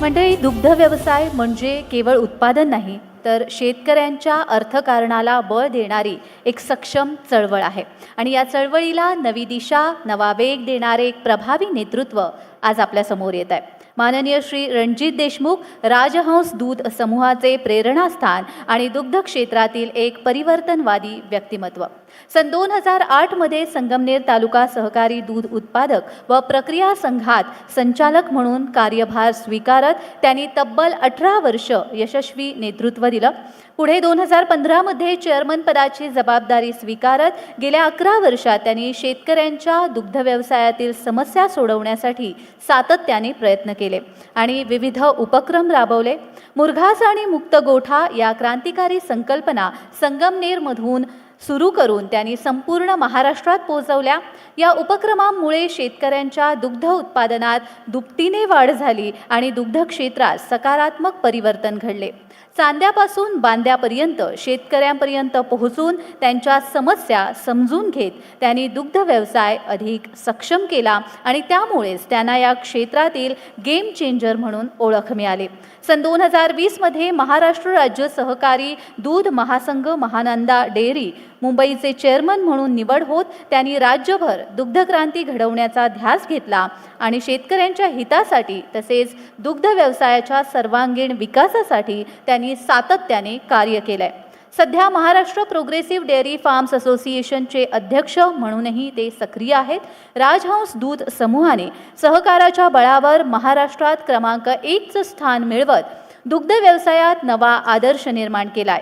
मंडळी, दुग्ध व्यवसाय म्हणजे केवळ उत्पादन नाही, तर शेतकऱ्यांच्या अर्थकारणाला बळ देणारी एक सक्षम चळवळ आहे. आणि या चळवळीला नवी दिशा, नवा वेग देणारे एक प्रभावी नेतृत्व आज आपल्या समोर येत आहे. माननीय श्री रणजित देशमुख, राजहंस दूध समूहाचे प्रेरणास्थान आणि दुग्ध क्षेत्रातील एक परिवर्तनवादी व्यक्तिमत्व. सन 2008 मध्ये संगमनेर तालुका सहकारी दूध उत्पादक व प्रक्रिया संघात संचालक म्हणून कार्यभार स्वीकारत त्यांनी तब्बल 18 वर्ष यशस्वी नेतृत्व दिलं. पुढे 2015 मध्ये चेअरमन पदाची जबाबदारी स्वीकारत गेल्या 11 वर्षात त्यांनी शेतकऱ्यांच्या दुग्ध व्यवसायातील समस्या सोडवण्यासाठी सातत्याने प्रयत्न केले आणि विविध उपक्रम राबवले. मुरघास आणि मुक्त गोठा या क्रांतिकारी संकल्पना संगमनेरमधून सुरू करून त्यांनी संपूर्ण महाराष्ट्रात पोहोचवल्या. या उपक्रमांमुळे शेतकऱ्यांच्या दुग्ध उत्पादनात दुपटीने वाढ झाली आणि दुग्ध क्षेत्रात सकारात्मक परिवर्तन घडले. चांद्यापासून बांद्यापर्यंत शेतकऱ्यांपर्यंत पोहोचून त्यांच्या समस्या समजून घेत त्यांनी दुग्ध व्यवसाय अधिक सक्षम केला आणि त्यामुळेच त्यांना या क्षेत्रातील गेम चेंजर म्हणून ओळख मिळाली. सन 2020 मध्ये महाराष्ट्र राज्य सहकारी दूध महासंघ महानंदा डेअरी मुंबईचे चेअरमन म्हणून निवड होत त्यांनी राज्यभर दुग्धक्रांती घडवण्याचा ध्यास घेतला आणि शेतकऱ्यांच्या हितासाठी तसेच दुग्ध व्यवसायाच्या सर्वांगीण विकासासाठी त्यांनी सातत्याने कार्य केलंय. सध्या महाराष्ट्र प्रोग्रेसिव्ह डेअरी फार्म्स असोसिएशनचे अध्यक्ष म्हणूनही ते सक्रिय आहेत. राजहंस दूध समूहाने सहकाराच्या बळावर महाराष्ट्रात क्रमांक 1चं स्थान मिळवत दुग्ध व्यवसायात नवा आदर्श निर्माण केलाय.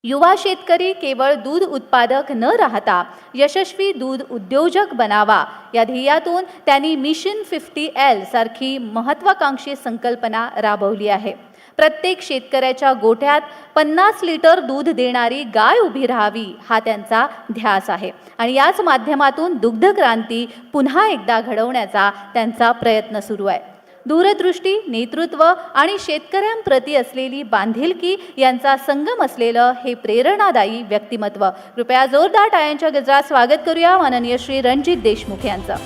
युवा शेतकरी केवळ दूध उत्पादक न राहता यशस्वी दूध उद्योजक बनावा या ध्येयातून त्यांनी मिशन 50L सारखी महत्त्वाकांक्षी संकल्पना राबवली आहे. प्रत्येक शेतकऱ्याच्या गोठ्यात 50 लिटर दूध देणारी गाय उभी राहावी हा त्यांचा ध्यास आहे आणि याच माध्यमातून दुग्ध क्रांती पुन्हा एकदा घडवण्याचा त्यांचा प्रयत्न सुरू आहे. दूरदृष्टी, नेतृत्व आणि शेतकऱ्यांप्रती असलेली बांधिलकी यांचा संगम असलेलं हे प्रेरणादायी व्यक्तिमत्व. कृपया जोरदार टाळ्यांच्या गजरात स्वागत करूया माननीय श्री रणजित देशमुख यांचं.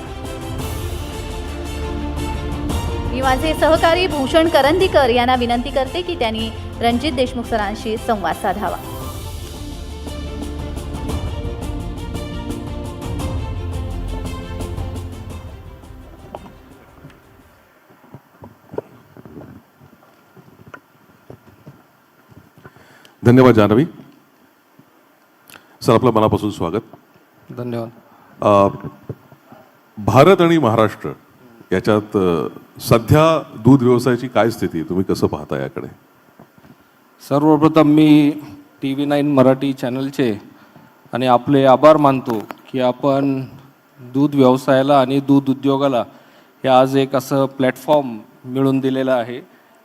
मी माझे सहकारी भूषण करंदीकर यांना विनंती करते की त्यांनी रणजित देशमुख सरांशी संवाद साधावा. धन्यवाद जान्हवी सर, आपलं मनापासून स्वागत. धन्यवाद. भारत आणि महाराष्ट्र याच्यात सध्या दूध व्यवसायाची काय स्थिती, तुम्ही कसं पाहता याकडे? सर्वप्रथम मी TV9 मराठी चॅनलचे आणि आपले आभार मानतो की आपण दूध व्यवसायाला आणि दूध उद्योगाला हे आज एक असं प्लॅटफॉर्म मिळून दिलेलं आहे.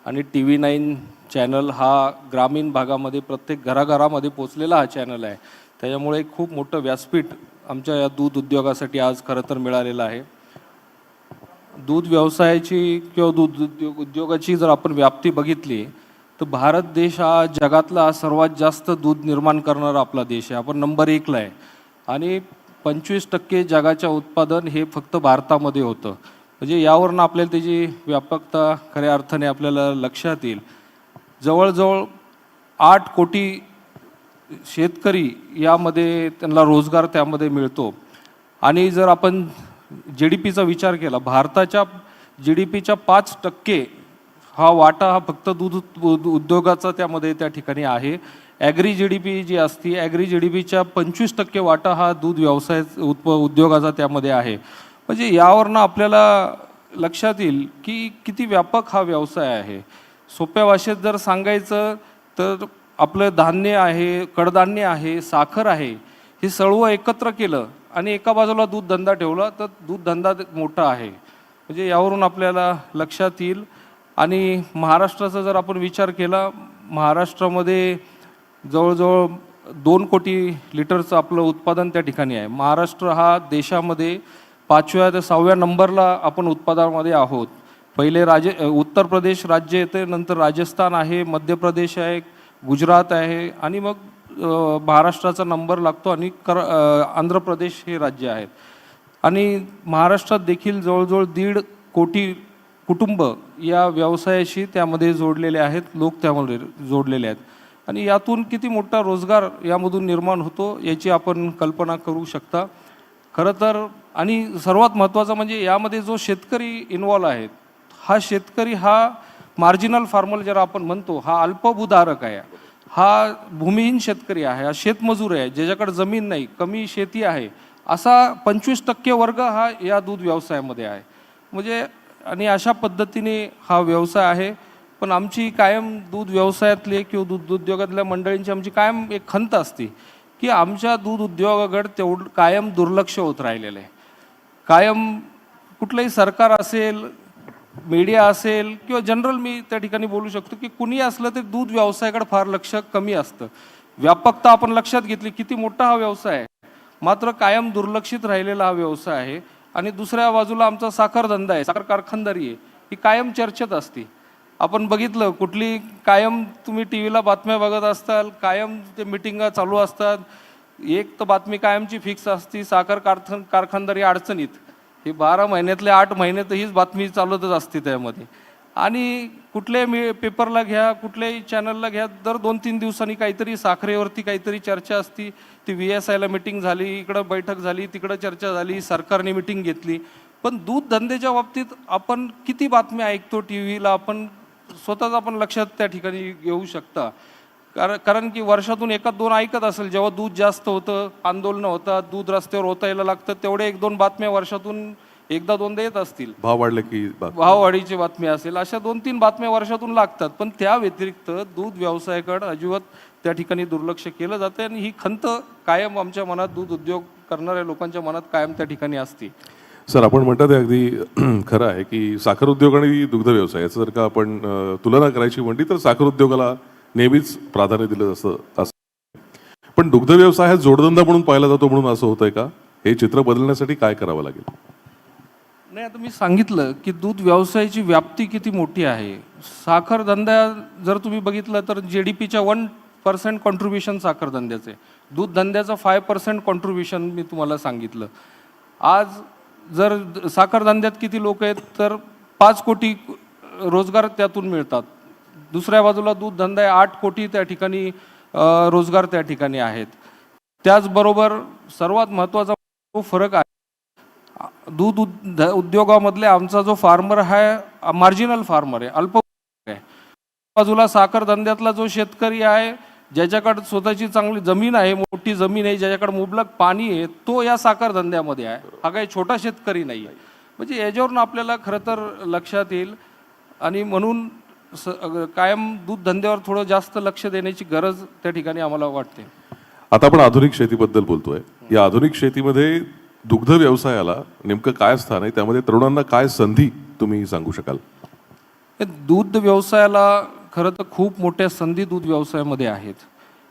आणि TV9 चॅनल हा ग्रामीण भागामध्ये प्रत्येक घराघरामध्ये पोचलेला हा चॅनल आहे. त्याच्यामुळे खूप मोठं व्यासपीठ आमच्या या दूध उद्योगासाठी आज खरं तर मिळालेलं आहे. दूध व्यवसायाची किंवा दूध उद्योगाची जर आपण व्याप्ती बघितली तर भारत देश हा जगातला सर्वात जास्त दूध निर्माण करणारा आपला देश आहे. आपण नंबर 1ला आहे आणि 25% जगाच्या उत्पादन हे फक्त भारतामध्ये होतं. म्हणजे यावरून आपल्याला त्याची व्यापकता खऱ्या अर्थाने आपल्याला लक्षात येईल. जवळजवळ 8 कोटी शेतकरी यामध्ये त्यांना रोजगार त्यामध्ये मिळतो. आणि जर आपण GDPचा विचार केला, भारताच्या GDPच्या 5% हा वाटा हा फक्त दूध उद्योगाचा त्यामध्ये त्या ठिकाणी आहे. ॲग्री GDP जी असती, ॲग्री GDPच्या 25% वाटा हा दूध व्यवसाय उद्योगाचा त्यामध्ये आहे. म्हणजे यावरनं आपल्याला लक्षात येईल की किती व्यापक हा व्यवसाय आहे. सोप्या भाषेत जर सांगायचं तर आपलं धान्य आहे, कडधान्य आहे, साखर आहे, हे सर्व एकत्र केलं आणि एका बाजूला दूध धंदा ठेवला तर दूध धंदा मोठा आहे. म्हणजे यावरून आपल्याला लक्षात येईल. आणि महाराष्ट्राचा जर आपण विचार केला, महाराष्ट्रामध्ये जवळजवळ 2 कोटी लिटरचं आपलं उत्पादन त्या ठिकाणी आहे. महाराष्ट्र हा देशामध्ये 5व्या ते 6व्या नंबरला आपण उत्पादनामध्ये आहोत. पहिले उत्तर प्रदेश राज्य येते, नंतर राजस्थान आहे, मध्य प्रदेश आहे, गुजरात आहे आणि मग महाराष्ट्राचा नंबर लागतो आणि आंध्र प्रदेश हे राज्य आहेत. आणि महाराष्ट्रात देखील जवळजवळ 1.5 कोटी कुटुंब या व्यवसायाशी त्यामध्ये जोडलेले आहेत, लोक त्यामध्ये जोडलेले आहेत आणि यातून किती मोठा रोजगार यामधून निर्माण होतो याची आपण कल्पना करू शकता. खरं तर आणि सर्वात महत्त्वाचं म्हणजे यामध्ये जो शेतकरी इन्वॉल्व आहे, हा शेतकरी हा मार्जिनल फार्मर ज्याला आपण म्हणतो, हा अल्पभूधारक आहे, हा भूमिहीन शेतकरी आहे, हा शेतमजूर आहे, ज्याच्याकडे जमीन नाही, कमी शेती आहे, असा 25% वर्ग हा या दूध व्यवसायामध्ये आहे. म्हणजे आणि अशा पद्धतीने हा व्यवसाय आहे. पण आमची कायम दूध व्यवसायातले किंवा दूध उद्योगातल्या मंडळींची आमची कायम एक खंत असते की आमच्या दूध उद्योगाकडे तेवढं कायम दुर्लक्ष होत राहिलेलं आहे. कायम कुठलंही सरकार असेल, मीडिया असेल किंवा जनरल मी त्या ठिकाणी बोलू शकतो की कुणी असलं तरी दूध व्यवसायाकडे फार लक्ष कमी असतं. व्यापकता आपण लक्षात घेतली, किती मोठा हा व्यवसाय आहे, मात्र कायम दुर्लक्षित राहिलेला हा व्यवसाय आहे. आणि दुसऱ्या बाजूला आमचा साखर धंदा आहे, साखर कारखानदारी आहे, ही कायम चर्चेत असते. आपण बघितलं कुठली कायम तुम्ही टी व्हीला बातम्या बघत असताल, कायम ते मिटिंगा चालू असतात. एक तर बातमी कायमची फिक्स असती, साखर कारखानदारी अडचणीत. हे 12 महिन्यातले 8 महिने तर हीच बातमी चालतच असते त्यामध्ये. आणि कुठल्याही पेपरला घ्या, कुठल्याही चॅनलला घ्या, दर 2-3 दिवसांनी काहीतरी साखरेवरती काहीतरी चर्चा असती. ती VSIला मिटिंग झाली, इकडं बैठक झाली, तिकडं चर्चा झाली, सरकारने मिटिंग घेतली. पण दूध धंद्याच्या बाबतीत आपण किती बातम्या ऐकतो टी व्हीला, आपण स्वतःच आपण लक्षात त्या ठिकाणी घेऊ शकता. कारण की वर्षातून 1-2 ऐकत असेल, जेव्हा दूध जास्त होतं, आंदोलनं होतात, दूध रस्त्यावर ओतायला लागतं, तेवढे 1-2 बातम्या वर्षातून 1-2दा येत असतील. भाव वाढले की भाववाढीची बातमी असेल, अशा 2-3 बातम्या वर्षातून लागतात. पण त्या व्यतिरिक्त दूध व्यवसायाकडे अजिबात त्या ठिकाणी दुर्लक्ष केलं जातं आणि ही खंत कायम आमच्या मनात, दूध उद्योग करणाऱ्या लोकांच्या मनात कायम त्या ठिकाणी असते. सर, आपण म्हणतात ते अगदी खरं आहे की साखर उद्योग आणि दुग्ध व्यवसाय याचं जर का आपण तुलना करायची म्हटली तर साखर उद्योगाला नेहमीच प्राधान्य दिलं असं. पण दुग्ध व्यवसाय हा जोडधंदा म्हणून पाहिला जातो म्हणून असं होतंय का? हे चित्र बदलण्यासाठी काय करावं लागेल? नाही, आता मी सांगितलं की दूध व्यवसायाची व्याप्ती किती मोठी आहे. साखर धंदा जर तुम्ही बघितलं तर GDPच्या 1% कॉन्ट्रीब्युशन साखर धंद्याचे, दूध धंद्याचं 5% कॉन्ट्रीब्युशन मी तुम्हाला सांगितलं. आज जर साखर धंद्यात किती लोक आहेत तर 5 कोटी रोजगार त्यातून मिळतात. दुसऱ्या बाजूला दूध धंदा आहे, 8 कोटी त्या ठिकाणी रोजगार त्या ठिकाणी आहेत. त्याचबरोबर सर्वात महत्त्वाचा फरक आहे, दूध उद्योगामधले आमचा जो फार्मर आहे मार्जिनल फार्मर आहे, अल्प आहे. बाजूला साखर धंद्यातला जो शेतकरी आहे, ज्याच्याकडे स्वतःची चांगली जमीन आहे, मोठी जमीन आहे, ज्याच्याकडे मुबलक पाणी आहे, तो या साखर धंद्यामध्ये आहे. हा काही छोटा शेतकरी नाही आहे. म्हणजे याच्यावरून आपल्याला खरं तर लक्षात येईल. आणि म्हणून कायम दूध धंद्यावर थोडं जास्त लक्ष देण्याची गरज त्या ठिकाणी आम्हाला वाटते. आता आपण आधुनिक शेतीबद्दल बोलतोय. या आधुनिक शेतीमध्ये दुग्ध व्यवसायाला नेमकं काय स्थान आहे, त्यामध्ये तरुणांना काय संधी तुम्ही सांगू शकाल? दूध व्यवसायाला खरं तर खूप मोठ्या संधी दूध व्यवसायामध्ये आहेत.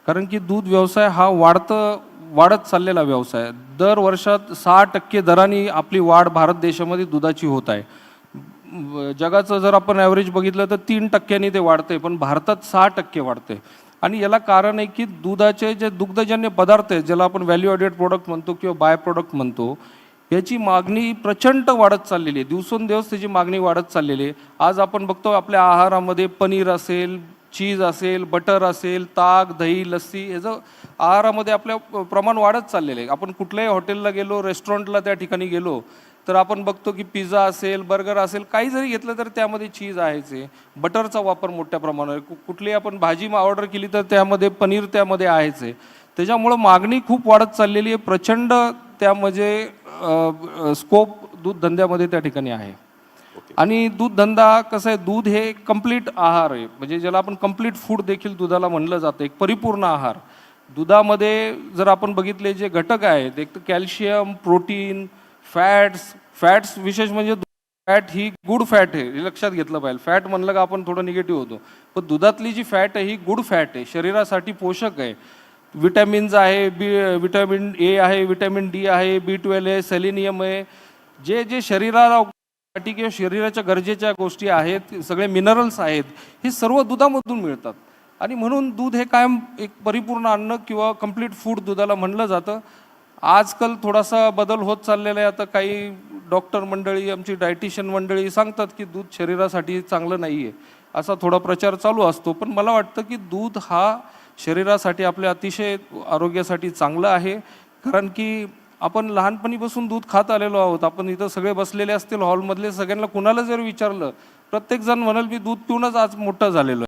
कारण की दूध व्यवसाय हा वाढत चाललेला व्यवसाय. दर वर्षात 6% दराने आपली वाढ भारत देशामध्ये दुधाची होत आहे. जगाचं जर आपण ॲव्हरेज बघितलं तर 3% ते वाढते, पण भारतात 6% वाढते. आणि याला कारण आहे की दुधाचे जे दुग्धजन्य पदार्थ आहेत, ज्याला आपण व्हॅल्यू ॲडेड प्रोडक्ट म्हणतो किंवा बाय प्रोडक्ट म्हणतो, याची मागणी प्रचंड वाढत चाललेली आहे. दिवसेंदिवस त्याची मागणी वाढत चाललेली आहे. आज आपण बघतो आपल्या आहारामध्ये पनीर असेल, चीज असेल, बटर असेल, ताक, दही, लस्सी, ह्याचं आहारामध्ये आपल्या प्रमाण वाढत चाललेलं आहे. आपण कुठल्याही हॉटेलला गेलो, रेस्टॉरंटला त्या ठिकाणी गेलो तर आपण बघतो की पिझ्झा असेल, बर्गर असेल, काही जरी घेतलं तर त्यामध्ये चीज आहेच आहे. बटरचा वापर मोठ्या प्रमाणावर, कुठलीही आपण भाजी ऑर्डर केली तर त्यामध्ये पनीर त्यामध्ये आहेच आहे. त्याच्यामुळं मागणी खूप वाढत चाललेली आहे. प्रचंड त्यामध्ये स्कोप दूध धंद्यामध्ये त्या ठिकाणी आहे. आणि दूध धंदा कसं आहे, दूध हे कंप्लीट आहार आहे, म्हणजे ज्याला आपण कंप्लीट फूड देखील दुधाला म्हणलं जातं, एक परिपूर्ण आहार. दुधामध्ये जर आपण बघितले जे घटक आहेत, एक तर कॅल्शियम, प्रोटीन, फॅट्स विशेष म्हणजे फॅट ही गुड फॅट आहे, हे लक्षात घेतलं पाहिजे. फॅट म्हणलं का आपण थोडं निगेटिव्ह होतो, पण दुधातली जी फॅट आहे ही गुड फॅट आहे, शरीरासाठी पोषक आहे. विटॅमिन्स आहे, विटॅमिन A आहे, विटॅमिन D आहे, B12 आहे, सेलेनियम आहे. जे शरीराला किंवा शरीराच्या गरजेच्या गोष्टी आहेत, सगळे मिनरल्स आहेत, हे सर्व दुधामधून मिळतात. आणि म्हणून दूध हे कायम एक परिपूर्ण अन्न किंवा कंप्लीट फूड दुधाला म्हणलं जातं. आजकाल थोडासा बदल होत चाललेला आहे. आता काही डॉक्टर मंडळी, आमची डायटिशियन मंडळी सांगतात की दूध शरीरासाठी चांगलं नाही आहे, असा थोडा प्रचार चालू असतो. पण मला वाटतं की दूध हा शरीरासाठी आपल्या अतिशय आरोग्यासाठी चांगलं आहे. कारण की आपण लहानपणीपासून दूध खात आलेलो आहोत. आपण इथं सगळे बसलेले असतील हॉलमधले, सगळ्यांना कुणाला जर विचारलं, प्रत्येकजण म्हणाल मी दूध पिऊनच आज मोठा झालेलो आहे.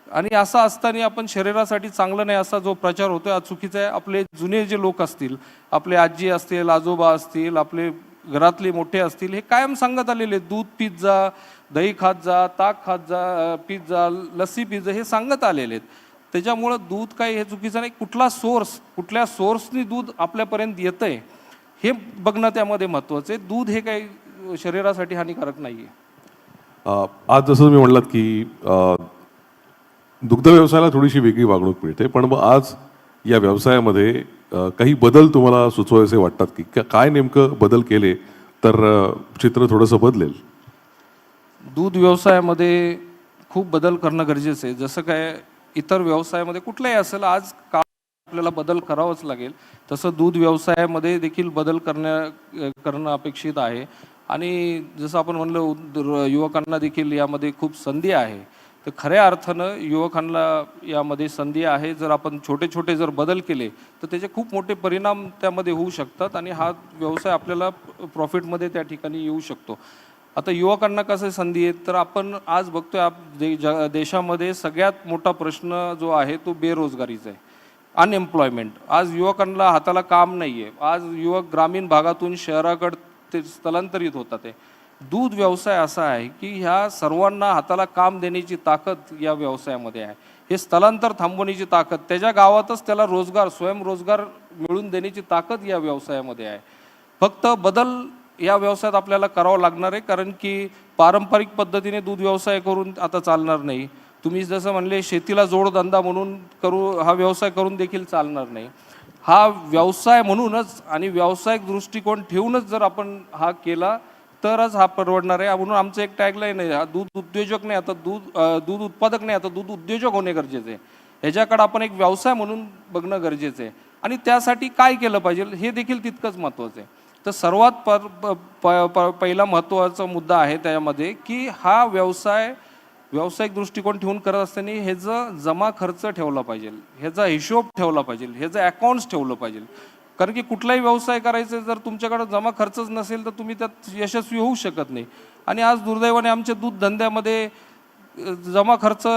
आणि असं असताना आपण शरीरासाठी चांगलं नाही असा जो प्रचार होतो हा चुकीचा आहे. आपले जुने जे लोक असतील, आपले आजी असतील, आजोबा असतील, आपले घरातले मोठे असतील, हे कायम सांगत आलेले दूध पीत जा, दही खात जा, ताक खात जा, पीत जा, लस्सी पीत जा, हे सांगत आलेले आहेत. त्याच्यामुळं दूध काही हे चुकीचं नाही. कुठल्या सोर्सनी दूध आपल्यापर्यंत येतंय हे बघणं त्यामध्ये महत्त्वाचं आहे. दूध हे काही शरीरासाठी हानिकारक नाही आहे. आज जसं तुम्ही म्हणलात की दुग्ध व्यवसायाला थोडीशी वेगळी वागणूक मिळते, पण मग आज या व्यवसायामध्ये काही बदल तुम्हाला सुचवायचे वाटतात की काय नेमकं बदल केले तर चित्र थोडंसं बदलेल? दूध व्यवसायामध्ये खूप बदल करणं गरजेचं आहे. जसं काय इतर व्यवसायामध्ये कुठलाही असेल, आज का आपल्याला बदल करावाच लागेल, तसं दूध व्यवसायामध्ये देखील बदल करणं अपेक्षित आहे. आणि जसं आपण म्हणलं युवकांना देखील यामध्ये खूप संधी आहे. तर खऱ्या अर्थानं युवकांना यामध्ये संधी आहे. जर आपण छोटे छोटे जर बदल केले तर त्याचे खूप मोठे परिणाम त्यामध्ये होऊ शकतात आणि हा व्यवसाय आपल्याला प्रॉफिटमध्ये त्या ठिकाणी येऊ शकतो. आता युवकांना कसं संधी आहे, तर आपण आज बघतोय देशामध्ये सगळ्यात मोठा प्रश्न जो आहे तो बेरोजगारीचा आहे, अनएम्प्लॉयमेंट. आज युवकांना हाताला काम नाही आहे. आज युवक ग्रामीण भागातून शहराकडे ते स्थलांतरित होतात आहे. दूध व्यवसाय असा आहे की ह्या सर्वांना हाताला काम देण्याची ताकद या व्यवसायामध्ये आहे. हे स्थलांतर थांबवण्याची ताकद, त्याच्या गावातच त्याला स्वयंरोजगार मिळवून देण्याची ताकद या व्यवसायामध्ये आहे. फक्त बदल या व्यवसायात आपल्याला करावं लागणार आहे, कारण की पारंपरिक पद्धतीने दूध व्यवसाय करून आता चालणार नाही. तुम्ही जसं म्हणले शेतीला जोडधंदा म्हणून हा व्यवसाय करून देखील चालणार नाही. हा व्यवसाय म्हणूनच आणि व्यावसायिक दृष्टिकोन ठेवूनच जर आपण हा केला तरच हा परवडणार आहे. म्हणून आमचं एक टॅगलाईन आहे, हा दूध उद्योजक नाही, आता दूध उत्पादक नाही, आता दूध उद्योजक होणे गरजेचं आहे. ह्याच्याकडे आपण एक व्यवसाय म्हणून बघणं गरजेचं आहे. आणि त्यासाठी काय केलं पाहिजे हे देखील तितकंच महत्त्वाचं आहे. तर सर्वात पहिला महत्त्वाचा मुद्दा आहे त्यामध्ये की हा व्यावसायिक दृष्टिकोन ठेवून करत असताना ह्याचं जमा खर्च ठेवला पाहिजे, ह्याचा हिशोब ठेवला पाहिजे, ह्याचं अकाउंट्स ठेवलं पाहिजे. कारण की कुठलाही व्यवसाय करायचा जर तुमच्याकडे जमा खर्चच नसेल तर तुम्ही त्यात यशस्वी होऊ शकत नाही. आणि आज दुर्दैवाने आमच्या दूध धंद्यामध्ये जमा खर्च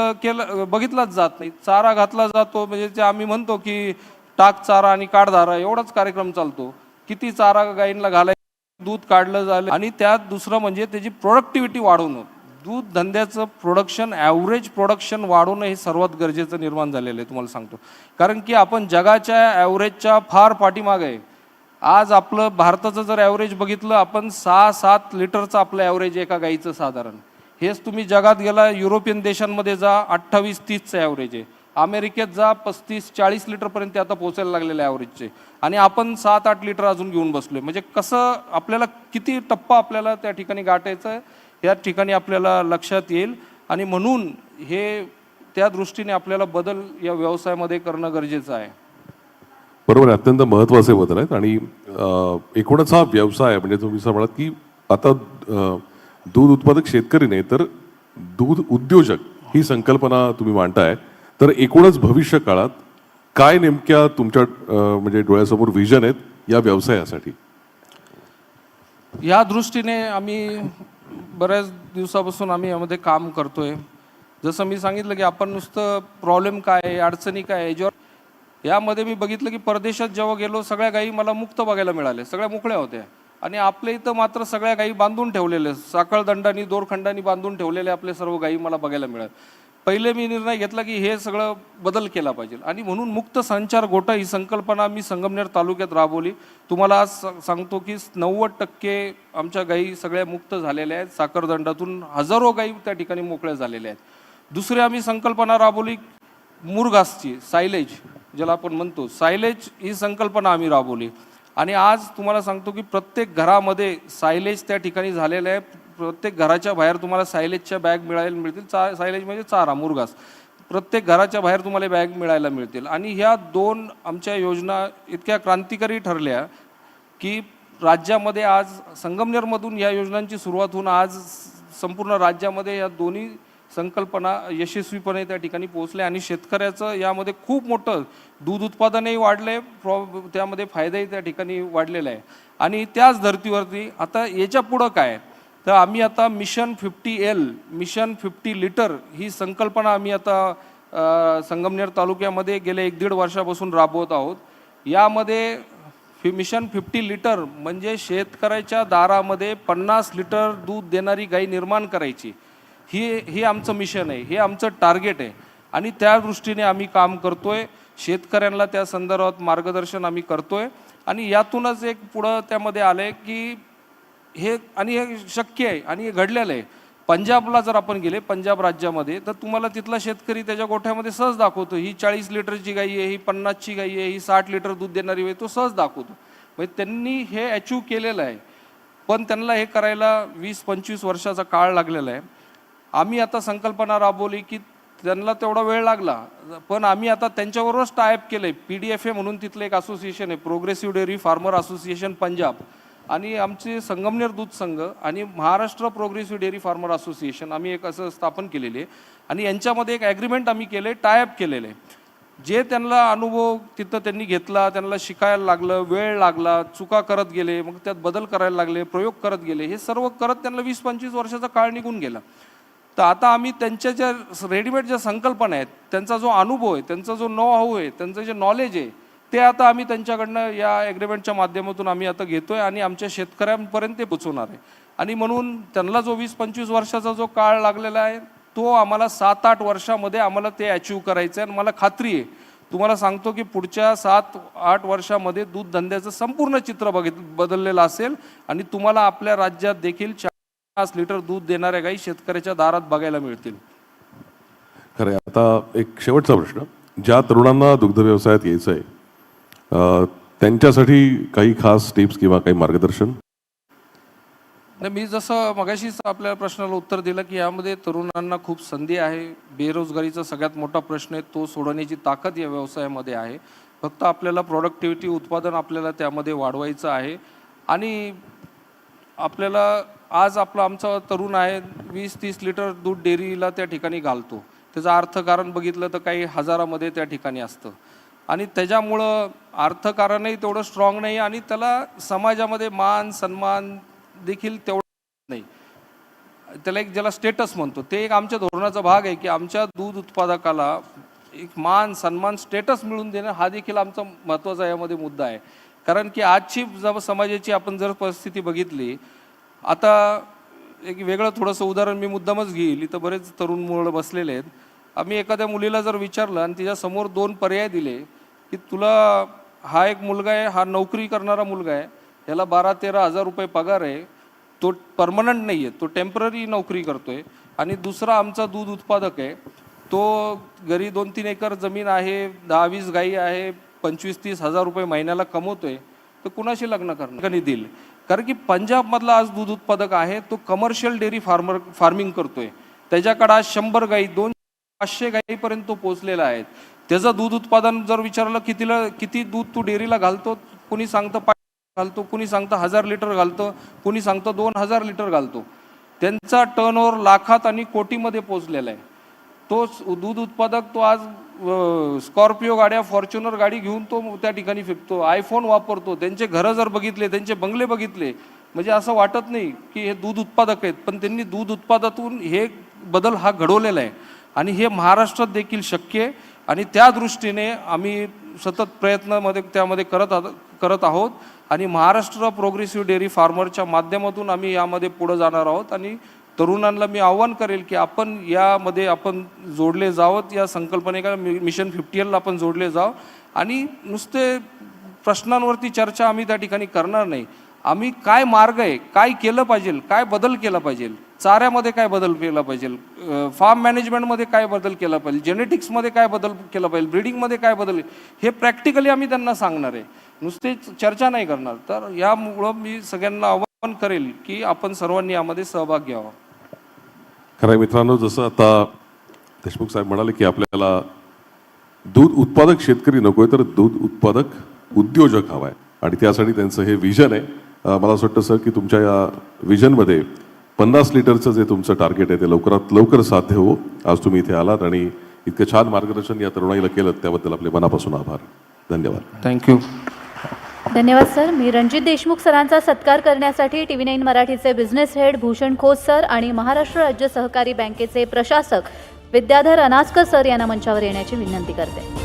बघितलाच जात नाही. चारा घातला जातो, म्हणजे जे आम्ही म्हणतो की टाक चारा आणि काढ धारा एवढाच कार्यक्रम चालतो. किती चारा गायींना घालायचं, दूध काढलं झालं. आणि त्यात दुसरं म्हणजे त्याची प्रोडक्टिव्हिटी वाढवणं. दूध धंद्याचं ॲव्हरेज प्रोडक्शन वाढवणं हे सर्वात गरजेचं निर्माण झालेलं आहे, तुम्हाला सांगतो. कारण की आपण जगाच्या ॲव्हरेजच्या फार पाठीमागे आहे. आज आपलं भारताचं जर ॲव्हरेज बघितलं, आपण 6-7 लिटरचं आपलं ॲव्हरेज एका गाईचं साधारण. हेच तुम्ही जगात गेला, युरोपियन देशांमध्ये जा 28-30चं ॲव्हरेज आहे. अमेरिकेत जा 35-40 लिटरपर्यंत आता पोहोचायला लागलेले ॲव्हरेजचे. आणि आपण 7-8 लिटर अजून घेऊन बसलोय. म्हणजे कसं आपल्याला किती टप्पा आपल्याला त्या ठिकाणी गाठायचं आहे या ठिकाणी आपल्याला लक्षात येईल. आणि म्हणून हे त्या दृष्टीने आपल्याला बदल या व्यवसायामध्ये करणं गरजेचं आहे. बरोबर आहे, अत्यंत महत्त्वाचे बदल आहेत. आणि एकूणच हा व्यवसाय म्हणजे तुम्ही असं म्हणाल की आता दूध उत्पादक शेतकरी नाही तर दूध उद्योजक ही संकल्पना तुम्ही मांडताय. तर एकूणच भविष्य काळात काय नेमक्या तुमच्या म्हणजे डोळ्यासमोर विजन आहेत या व्यवसायासाठी? या दृष्टीने आम्ही बऱ्याच दिवसापासून आम्ही यामध्ये काम करतोय. जसं मी सांगितलं की आपण नुसतं प्रॉब्लेम काय आहे, अडचणी काय आहे याच्यावर, यामध्ये मी बघितलं की परदेशात जेव्हा गेलो सगळ्या गायी मला मुक्त बघायला मिळाल्या, सगळ्या मोकळ्या होत्या. आणि आपल्या इथं मात्र सगळ्या गायी बांधून ठेवलेल्या, साखळदंडानी दोरखंडानी बांधून ठेवलेले आपले सर्व गायी मला बघायला मिळाल्या. पहिले मी निर्णय घेतला की हे सगळं बदल केला पाहिजे. आणि म्हणून मुक्त संचार गोठा ही संकल्पना मी संगमनेर तालुक्यात राबवली. तुम्हाला आज सांगतो की 90% आमच्या गायी सगळ्या मुक्त झालेल्या आहेत. साखरदंडातून हजारो गायी त्या ठिकाणी मोकळ्या झालेल्या आहेत. दुसरी आम्ही संकल्पना राबवली मुरघासची, सायलेज ज्याला आपण म्हणतो, सायलेज ही संकल्पना आम्ही राबवली. आणि आज तुम्हाला सांगतो की प्रत्येक घरामध्ये सायलेज त्या ठिकाणी झालेलं आहे. प्रत्येक घराच्या बाहेर तुम्हाला सायलेजच्या बॅग मिळतील. सायलेज म्हणजे चारा, मुरघास. प्रत्येक घराच्या बाहेर तुम्हाला बॅग मिळायला मिळतील. आणि ह्या 2 आमच्या योजना इतक्या क्रांतिकारी ठरल्या की राज्यामध्ये आज संगमनेरमधून या योजनांची सुरुवात होऊन आज संपूर्ण राज्यामध्ये या दोन्ही संकल्पना यशस्वीपणे त्या ठिकाणी पोहोचल्या. आणि शेतकऱ्याचं यामध्ये खूप मोठं दूध उत्पादनही वाढले, त्यामध्ये फायदाही त्या ठिकाणी वाढलेला आहे. आणि त्याच धर्तीवरती आता याच्या पुढं काय, तर आम्ही आता मिशन 50L मिशन 50 लिटर ही संकल्पना आम्ही आता संगमनेर तालुक्यामध्ये गेल्या 1-1.5 वर्षापासून राबवत आहोत. यामध्ये मिशन 50 लिटर म्हणजे शेतकऱ्याच्या दारामध्ये 50 लिटर दूध देणारी गाई निर्माण करायची, ही आमचं मिशन आहे, हे आमचं टार्गेट आहे. आणि त्या दृष्टीने आम्ही काम करतोय. शेतकऱ्यांना त्या संदर्भात मार्गदर्शन आम्ही करतोय. आणि यातूनच एक पुढं त्यामध्ये आलं आहे की हे शक्य आहे आणि हे घडलेलं आहे. पंजाबला जर आपण गेले, पंजाब राज्यामध्ये, तर तुम्हाला तिथला शेतकरी त्याच्या गोठ्यामध्ये सहज दाखवतो ही 40 लिटरची गाई आहे, ही 50ची गाई आहे, ही 60 लिटर दूध देणारी आहे, तो सहज दाखवतो. म्हणजे त्यांनी हे अचीव केलेलं आहे. पण त्यांना हे करायला 20-25 वर्षाचा काळ लागलेला आहे. आम्ही आता संकल्पना राबवली की त्यांना तेवढा वेळ लागला, पण आम्ही आता त्यांच्याबरोबरच टायअप केलं आहे. PDFA म्हणून तिथलं एक असोसिएशन आहे, progressive dairy farmer association Punjab, आणि आमचे संगमनेर दूध संघ आणि Maharashtra progressive dairy farmer association आम्ही एक असं स्थापन केलेले आहे. आणि यांच्यामध्ये एक ॲग्रीमेंट आम्ही केलं आहे, टायअप केलेलं आहे. जे त्यांना अनुभव तिथं त्यांनी घेतला, त्यांना शिकायला लागलं, वेळ लागला, चुका करत गेले, मग त्यात बदल करायला लागले, प्रयोग करत गेले, हे सर्व करत त्यांना 20-25 वर्षाचा काळ निघून गेला. तर आता आम्ही त्यांच्या ज्या रेडीमेड ज्या संकल्पना आहेत, त्यांचा जो अनुभव आहे, त्यांचा जो नो हाऊ आहे, त्यांचं जे नॉलेज आहे, ते आता आम्ही त्यांच्याकडनं या ॲग्रीमेंटच्या माध्यमातून आम्ही आता घेतोय आणि आमच्या शेतकऱ्यांपर्यंत ते पोचवणार आहे. आणि म्हणून त्यांना जो 20-25 वर्षाचा जो काळ लागलेला आहे, तो आम्हाला 7-8 वर्षामध्ये आम्हाला ते अचीव करायचं आहे. आणि मला खात्री आहे, तुम्हाला सांगतो की पुढच्या 7-8 वर्षामध्ये दूध धंद्याचं संपूर्ण चित्र बदललेलं असेल आणि तुम्हाला आपल्या राज्यात देखील 50 लिटर दूध देणाऱ्या गाई शेतकऱ्याच्या दारात बघायला मिळतील. खरं. आता एक शेवटचा प्रश्न, ज्या तरुणांना दुग्ध व्यवसायात यायचं आहे त्यांच्यासाठी काही खास टिप्स किंवा काही मार्गदर्शन? नाही, मी जसं मगाशीच आपल्या प्रश्नाला उत्तर दिलं की यामध्ये तरुणांना खूप संधी आहे. बेरोजगारीचा सगळ्यात मोठा प्रश्न आहे, तो सोडवण्याची ताकद या व्यवसायामध्ये आहे. फक्त आपल्याला प्रोडक्टिव्हिटी, उत्पादन आपल्याला त्यामध्ये वाढवायचं आहे. आणि आपल्याला आज आमचा तरुण आहे 20-30 लिटर दूध डेअरीला त्या ठिकाणी घालतो. त्याचं अर्थकारण बघितलं तर काही हजारामध्ये त्या ठिकाणी असतं. आणि त्याच्यामुळं अर्थकारणही तेवढं स्ट्रॉंग नाही आणि त्याला समाजामध्ये मान सन्मान देखील तेवढं नाही. त्याला एक ज्याला स्टेटस म्हणतो, ते एक आमच्या धोरणाचा भाग आहे की आमच्या दूध उत्पादकाला एक मान सन्मान स्टेटस मिळवून देणं हा देखील आमचा महत्त्वाचा यामध्ये मुद्दा आहे. कारण की आजची समाजाची आपण जर परिस्थिती बघितली, आता एक वेगळं थोडंसं उदाहरण मी मुद्दामच घेईल. इथं बरेच तरुण मुलं बसलेले आहेत. आम्ही एखाद्या मुलीला जर विचारलं आणि तिच्यासमोर 2 पर्याय दिले की तुला हा एक मुलगा आहे, हा नोकरी करणारा मुलगा आहे, याला 12-13 हजार रुपये पगार आहे, तो परमनंट नाही आहे, तो टेम्पररी नोकरी करतोय, आणि दुसरा आमचा दूध उत्पादक आहे, तो घरी 2-3 एकर जमीन आहे, 10-20 गाई आहे, 25-30 हजार रुपये महिन्याला कमवतोय, तर कुणाशी लग्न करणार देईल? कारण की पंजाबमधला आज दूध उत्पादक आहे, तो कमर्शियल डेअरी फार्मिंग करतोय. त्याच्याकडे आज 100 गाई, 200-500 गाईपर्यंत तो पोचलेला आहे. त्याचं दूध उत्पादन जर विचारलं किती दूध तू डेअरीला घालतो, कुणी सांगतं 5 घालतो, कुणी सांगतं 1000 लिटर घालतो, कुणी सांगतं 2000 लिटर घालतो. त्यांचा टर्नओव्हर लाखात आणि कोटीमध्ये पोचलेला आहे. तो दूध उत्पादक तो आज स्कॉर्पिओ गाड्या, फॉर्च्युनर गाडी घेऊन तो त्या ठिकाणी फिरतो, आयफोन वापरतो. त्यांचे घरं जर बघितले, त्यांचे बंगले बघितले, म्हणजे असं वाटत नाही की हे दूध उत्पादक आहेत, पण त्यांनी दूध उत्पादनातून हे बदल हा घडवलेला आहे. आणि हे महाराष्ट्रात देखील शक्य आहे. आणि त्या दृष्टीने आम्ही सतत प्रयत्नामध्ये त्यामध्ये करत आहोत. आणि महाराष्ट्र प्रोग्रेसिव्ह डेअरी फार्मरच्या माध्यमातून आम्ही यामध्ये पुढे जाणार आहोत. आणि तरुणांना मी आव्हान करेल की आपण यामध्ये जोडले जावं, या संकल्पनेला मिशन 50L आपण जोडले जावं. आणि नुसते प्रश्नांवरती चर्चा आम्ही त्या ठिकाणी करणार नाही. आम्ही काय मार्ग आहे, काय केलं पाहिजे, काय बदल केला पाहिजे, चाऱ्यामध्ये काय बदल केला पाहिजे, फार्म मॅनेजमेंटमध्ये काय बदल केला पाहिजे, जेनेटिक्समध्ये काय बदल केला पाहिजे, ब्रीडिंगमध्ये काय बदल, हे प्रॅक्टिकली आम्ही त्यांना सांगणार आहे, नुसते चर्चा नाही करणार. तर यामुळं मी सगळ्यांना आवाहन करेल की आपण सर्वांनी यामध्ये सहभाग घ्यावा. खरं मित्रांनो, जसं आता देशमुख साहेब म्हणाले की आपल्याला दूध उत्पादक शेतकरी नकोय तर दूध उत्पादक उद्योजक हवा आहे आणि त्यासाठी त्यांचं हे विजन आहे. मला असं वाटतं सर की तुमच्या या विजनमध्ये 50 लिटरचं जे तुमचं टार्गेट आहे ते लवकरात लवकर साध्य हो. आज तुम्ही इथे आलात आणि इतकं छान मार्गदर्शन या तरुणाईला केलं त्याबद्दल आपले मनापासून आभार. धन्यवाद. थँक्यू. धन्यवाद सर. मी रणजित देशमुख सरांचा सत्कार करण्यासाठी TV9 मराठीचे बिझनेस हेड भूषण खोस सर आणि महाराष्ट्र राज्य सहकारी बँकेचे प्रशासक विद्याधर अनास्कर सर यांना मंचावर येण्याची विनंती करते.